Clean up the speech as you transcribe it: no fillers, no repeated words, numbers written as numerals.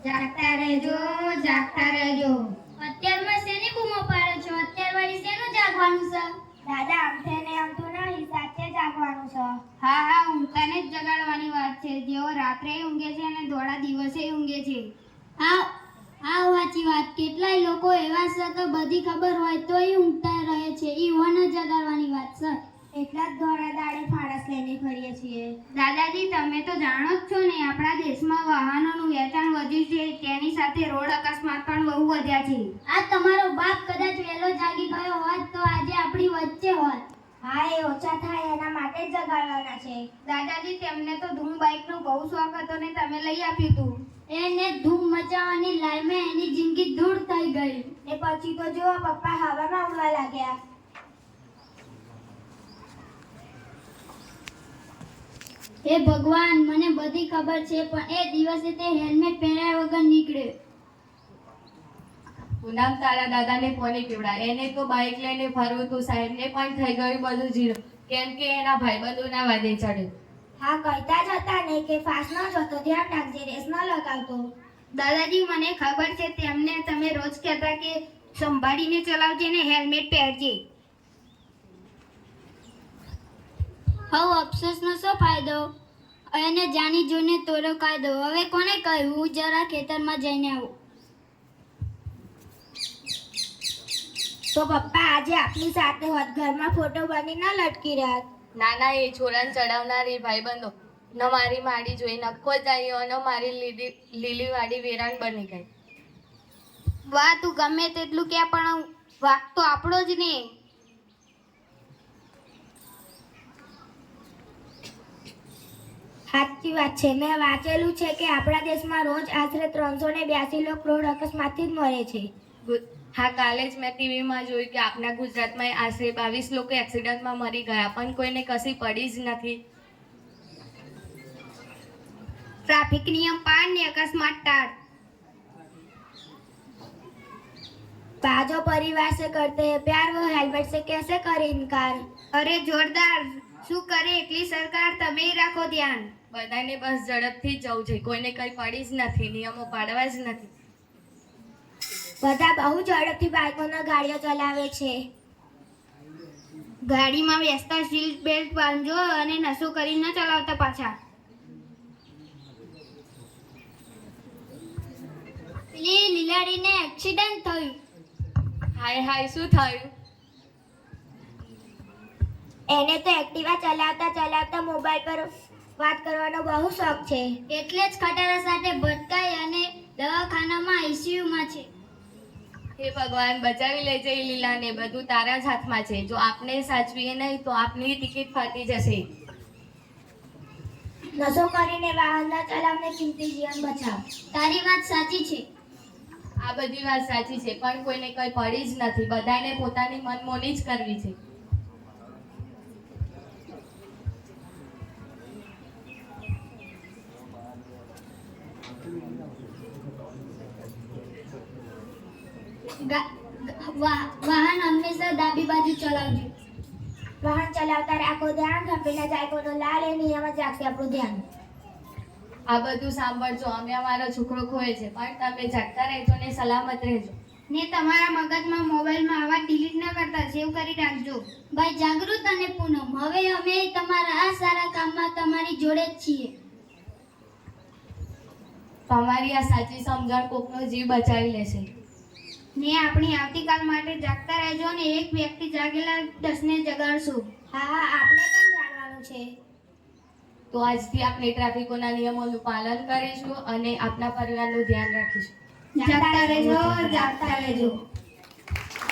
જાગતા રહેજો, જાગતા રહેજો. અત્યારમાં શેની બૂમો પાડો છો? અત્યાર વાળી શેનું જાગવાનું છે? દાદા આમથે ને આમ તો નહીં, સાચે જાગવાનું છે. હા, ઊંઘતાને જ જગાડવાની વાત છે. જેઓ રાત્રે ઊંઘે છે અને ધોળા દિવસે ઊંઘે છે. આ વાંચી વાત. કેટલાય લોકો એવા છે કે બધી ખબર હોય તોય ઊંઘતા રહે છે. ઈવોને જગાડવાની વાત છે. એટલા જ ધોળા દાડે ફાળસ લઈને ફરીએ છીએ. દાદાજી, તમે તો જાણો જ છો ને, આપણા દેશમાં વાહનોનું વેચાણ વધ્યું છે, તેની સાથે રોડ અકસ્માત પણ બહુ વધ્યા છે. આ તમારો બાપ કદાચ વહેલો જાગી ગયો હોત તો આજે આપણી વચ્ચે હોત. હા, એ ઓછા થાય એના માટે જ જગાડવાના છે. દાદાજી, તેમને તો ધૂમ બાઇકનો બહુ શોખ હતો ને તમે લઈ આપ્યું હતું. એને ધૂમ મચાવવાની લાઈમાં એની જિંદગી દૂર થઈ ગઈ. એ પછી તો જો પપ્પા હવામાં ઉડવા લાગ્યા. હે ભગવાન, મને બધી ખબર છે પણ એ દિવસે તે હેલ્મેટ પહેર્યા વગર નીકળ્યો. પૂનમ, તારા દાદાને કોને પીવડા? એને તો બાઇક લઈને ફરવું તું, સાહેબને પણ થઈ ગયું બધું જીરો, કેમ કે એના ભાઈબંધોના વાદે ચડ્યો. હા, કહેતા જ હતા ને કે ફાસ્ટ ન જતો, ધ્યાન રાખજે, રેસ ન લગાવતો. દાદાજી, મને ખબર છે તેમને તમે રોજ કહેતા કે સંભાળીને ચલાવજે ને હેલ્મેટ પહેરજે. હવે અફસોસનો શું ફાયદો? એને જાણી જોઈને તોડો કાયદો. હવે કોને કહ્યું? હું જરા ખેતરમાં જઈને આવું. તો પપ્પા આજે આપની સાથે હોત, ઘરમાં ફોટો બની ન લટકી રહ્યા. નાના એ છોરાને ચડાવનારી ભાઈબંધો ન મારી માડી જોઈ નખો જાય અને મારી લીલી વાડી વેરાણ બની ગઈ. વાહ, તું ગમે તેટલું કે પણ વાક તો આપણો જ ને. સાચી વાત છે. મેં વાંચેલું છે કે આપણા દેશમાં રોજ આશરે 382 લોકો રોડ અકસ્માતથી જ મરે છે. હા, કાલે જ મેં ટીવીમાં જોયું કે આપણા ગુજરાતમાં આશરે 22 લોકો એક્સિડન્ટમાં મરી ગયા, પણ કોઈને કશી પડી જ નથી. ટ્રાફિક નિયમ પાળ ને અકસ્માત ટાળ. बाजो परिवार से करते हैं प्यार, वो हेलमेट से कैसे करे इनकार? અરે જોરદાર, શું કરે એકલી સરકાર? તમે રાખો ધ્યાન. બધાને બસ ઝડપથી જ જવું છે, કોઈને કંઈ પડી જ નથી, નિયમો પાડવા જ નથી. બધા બહુ ઝડપથી બાઇકોના ગાડીઓ ચલાવે છે. ગાડીમાં બેસતા સીટ બેલ્ટ બાંધજો અને નશો કરી ન ચલાવતા પાછા. પેલી લીલાડીને એક્સિડન્ટ થયું. હાય, શું થયું? એને તો એક્ટિવા ચલાવતા મોબાઈલ પર વાત કરવાનો બહુ શોખ છે, એટલે જ ખટારા સાથે ભટકાઈ અને દવાખાનામાં આઈસીયુમાં છે. હે ભગવાન, બચાવી લેજે એ લીલાને. બધું તારા જ હાથમાં છે. જો આપને સાચવીએ નહીં તો આપની ટિકિટ ફાટી જશે. નશો કરીને વાહન ન ચલાવને, કિંમતી જીવન બચાવ. તારી વાત સાચી છે. આ બધી વાત સાચી છે, પણ કોઈને કંઈ પડી જ નથી. બધાને પોતાની મનમોની જ કરવી છે. વાહન હંમેશા ડાબી બાજુ ચલાવજો. વાહન ચલાવતા રાખો ધ્યાન, ખપી ના જાય કોઈનો લાલ, એ નિયમ જ રાખશે આપણું ધ્યાન. આ બધું સાંભળજો, અમે અમારો છોકરો ખોય છે, પણ તમે જાગતા રહેજો ને સલામત રહેજો. ને તમારા મગજમાં મોબાઈલમાં આવા ડિલીટ ન કરતા, સેવ કરી રાખજો. ભાઈ જાગૃત અને પૂનમ, હવે અમે તમારા આ સારા કામમાં તમારી જોડે જ છીએ. તમારી આ સાચી સમજણ કોકનો જીવ બચાવી લેશે. ને આપણી આવતીકાલ માટે જાગતા રહેજો ને એક વ્યક્તિ જાગેલા 10ને જગાડશું. હા, આપણે પણ જાણવાનું છે. તો આજથી આપણે ટ્રાફિકોના નિયમોનું પાલન કરીશું અને આપણા પરિવારનું ધ્યાન રાખીશું. જાગતા રહેજો, જાગતા રહેજો.